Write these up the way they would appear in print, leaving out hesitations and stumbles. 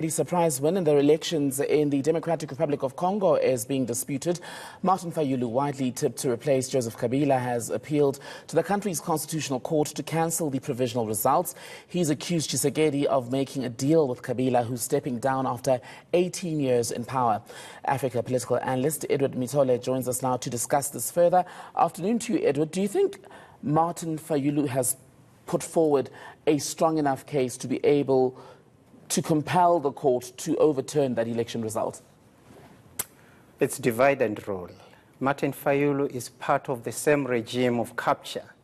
The surprise win in the elections in the Democratic Republic of Congo is being disputed. Martin Fayulu, widely tipped to replace Joseph Kabila, has appealed to the country's constitutional court to cancel the provisional results. He's accused Tshisekedi of making a deal with Kabila, who's stepping down after 18 years in power. Africa political analyst Edward Mitole joins us now to discuss this further. Afternoon to you, Edward. Do you think Martin Fayulu has put forward a strong enough case to be able to compel the court to overturn that election result? It's divide and rule. Martin Fayulu is part of the same regime of capture,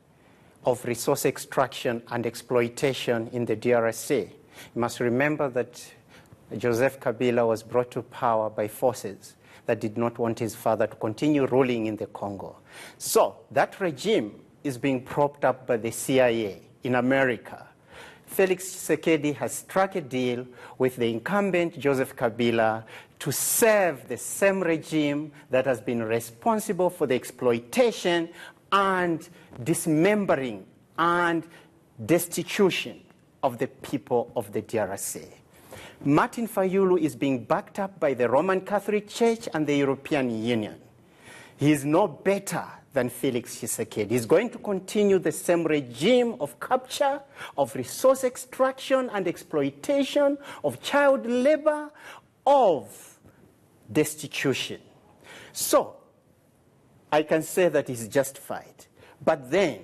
of resource extraction and exploitation in the DRC. You must remember that Joseph Kabila was brought to power by forces that did not want his father to continue ruling in the Congo. So that regime is being propped up by the CIA in America. Felix Tshisekedi has struck a deal with the incumbent Joseph Kabila to serve the same regime that has been responsible for the exploitation and dismembering and destitution of the people of the DRC. Martin Fayulu is being backed up by the Roman Catholic Church and the European Union. He is no better than Felix Tshisekedi. He's going to continue the same regime of capture, of resource extraction and exploitation, of child labor, of destitution. So, I can say that he's justified. But then,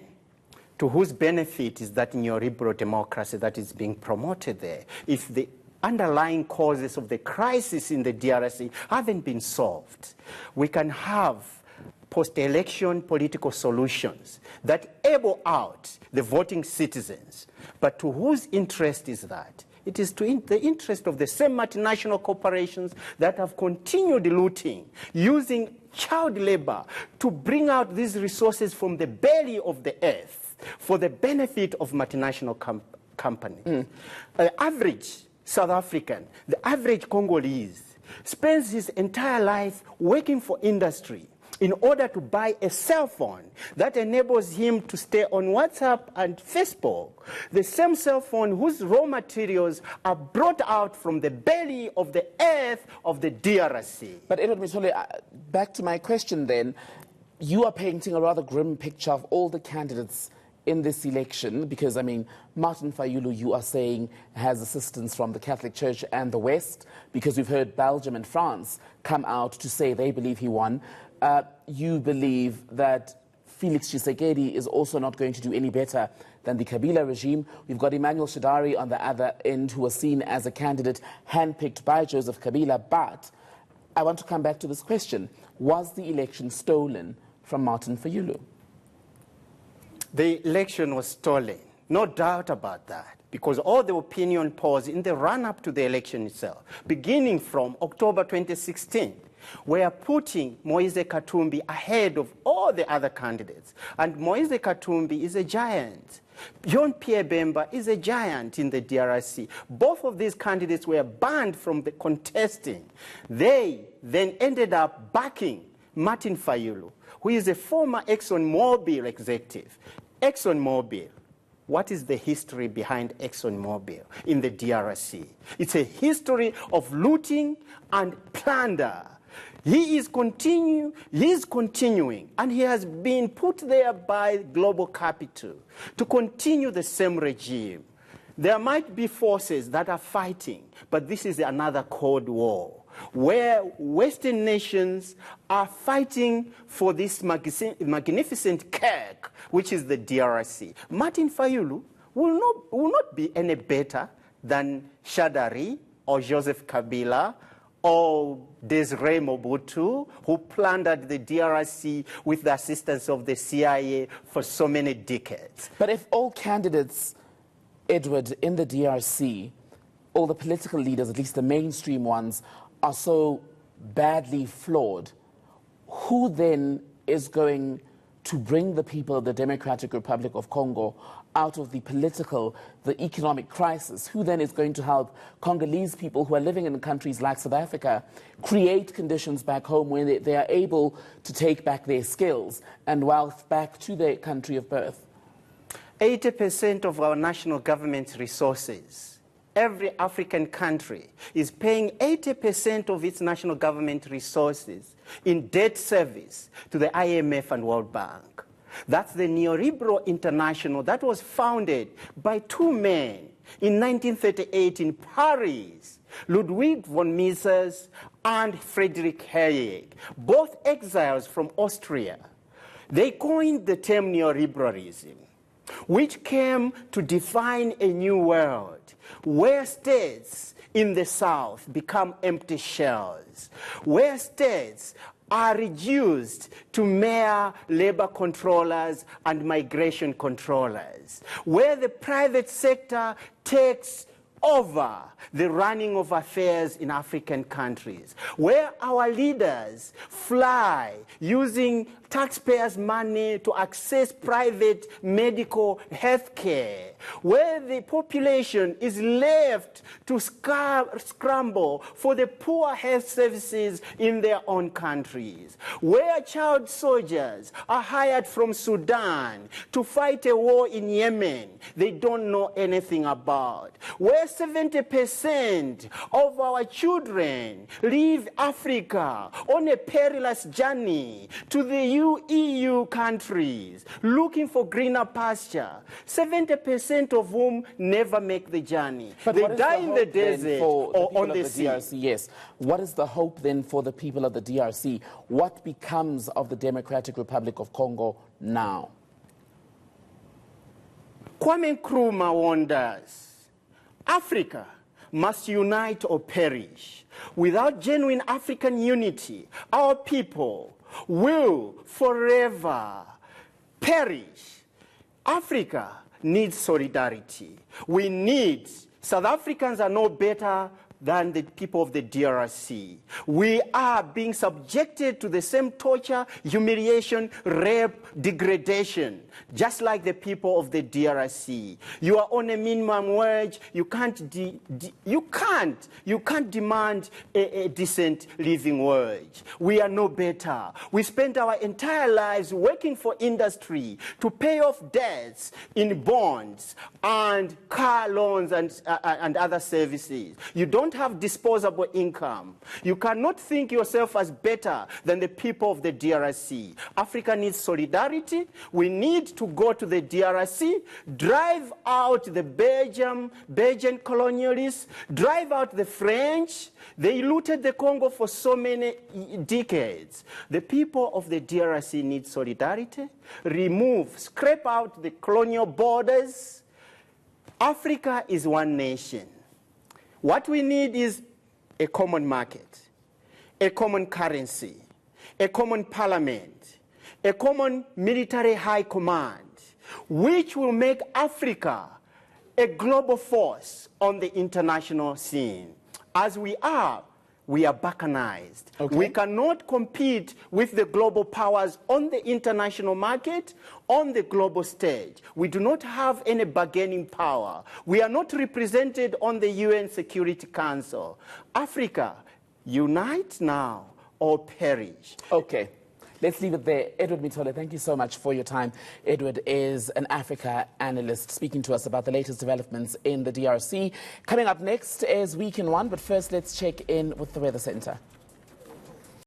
to whose benefit is that neoliberal democracy that is being promoted there? If the underlying causes of the crisis in the DRC haven't been solved, we can have post-election political solutions that able out the voting citizens. But to whose interest is that? It is to the interest of the same multinational corporations that have continued looting, using child labor to bring out these resources from the belly of the earth for the benefit of multinational companies. The average South African, the average Congolese, spends his entire life working for industry in order to buy a cell phone that enables him to stay on WhatsApp and Facebook. The same cell phone whose raw materials are brought out from the belly of the earth of the DRC. But Edward Mitole, back to my question then. You are painting a rather grim picture of all the candidates in this election because, I mean, Martin Fayulu, you are saying, has assistance from the Catholic Church and the West because we've heard Belgium and France come out to say they believe he won. You believe that Felix Tshisekedi is also not going to do any better than the Kabila regime. We've got Emmanuel Shadari on the other end, who was seen as a candidate handpicked by Joseph Kabila. But I want to come back to this question. Was the election stolen from Martin Fayulu? The election was stolen, no doubt about that, because all the opinion polls in the run-up to the election itself, beginning from October 2016, were putting Moise Katumbi ahead of all the other candidates. And Moise Katumbi is a giant. Jean-Pierre Bemba is a giant in the DRC. Both of these candidates were banned from the contesting. They then ended up backing Martin Fayulu, who is a former ExxonMobil executive. ExxonMobil. What is the history behind ExxonMobil in the DRC? It's a history of looting and plunder. He is continuing, and he has been put there by global capital to continue the same regime. There might be forces that are fighting, but this is another Cold War, where Western nations are fighting for this magnificent cake, which is the DRC. Martin Fayulu will not be any better than Shadari or Joseph Kabila or Desiree Mobutu, who plundered the DRC with the assistance of the CIA for so many decades. But if all candidates, Edward, in the DRC, all the political leaders, at least the mainstream ones, are so badly flawed, who then is going to bring the people of the Democratic Republic of Congo out of the political, the economic crisis? Who then is going to help Congolese people who are living in countries like South Africa create conditions back home where they are able to take back their skills and wealth back to their country of birth? 80% of our national government's resources every African country is paying 80% of its national government resources in debt service to the IMF and World Bank. That's the Neoliberal International that was founded by two men in 1938 in Paris, Ludwig von Mises and Friedrich Hayek, both exiles from Austria. They coined the term neoliberalism, which came to define a new world where states in the South become empty shells, where states are reduced to mere labor controllers and migration controllers, where the private sector takes over the running of affairs in African countries, where our leaders fly using taxpayers' money to access private medical health care, where the population is left to scramble for the poor health services in their own countries, where child soldiers are hired from Sudan to fight a war in Yemen they don't know anything about, where 70% of our children leave Africa on a perilous journey to the EU countries looking for greener pasture, 70% of whom never make the journey. But they die in the desert or on the sea. DRC, yes. What is the hope then for the people of the DRC? What becomes of the Democratic Republic of Congo now? Kwame Nkrumah warned us, Africa must unite or perish. Without genuine African unity, our people will forever perish. Africa needs solidarity. South Africans are no better than the people of the DRC. We are being subjected to the same torture, humiliation, rape, degradation, just like the people of the DRC. You are on a minimum wage. You can't demand a decent living wage. We are no better. We spent our entire lives working for industry to pay off debts in bonds and car loans and other services. You don't have disposable income. You cannot think yourself as better than the people of the DRC. Africa needs solidarity. We need to go to the DRC, drive out the Belgian colonialists, drive out the French. They looted the Congo for so many decades. The people of the DRC need solidarity. Scrape out the colonial borders. Africa is one nation. What we need is a common market, a common currency, a common parliament, a common military high command, which will make Africa a global force on the international scene. As we are balkanized. Okay. We cannot compete with the global powers on the international market, on the global stage. We do not have any bargaining power. We are not represented on the UN Security Council. Africa, unite now or perish. Okay. Let's leave it there. Edward Mitole, thank you so much for your time. Edward is an Africa analyst speaking to us about the latest developments in the DRC. Coming up next is Week in One, but first let's check in with the Weather Center.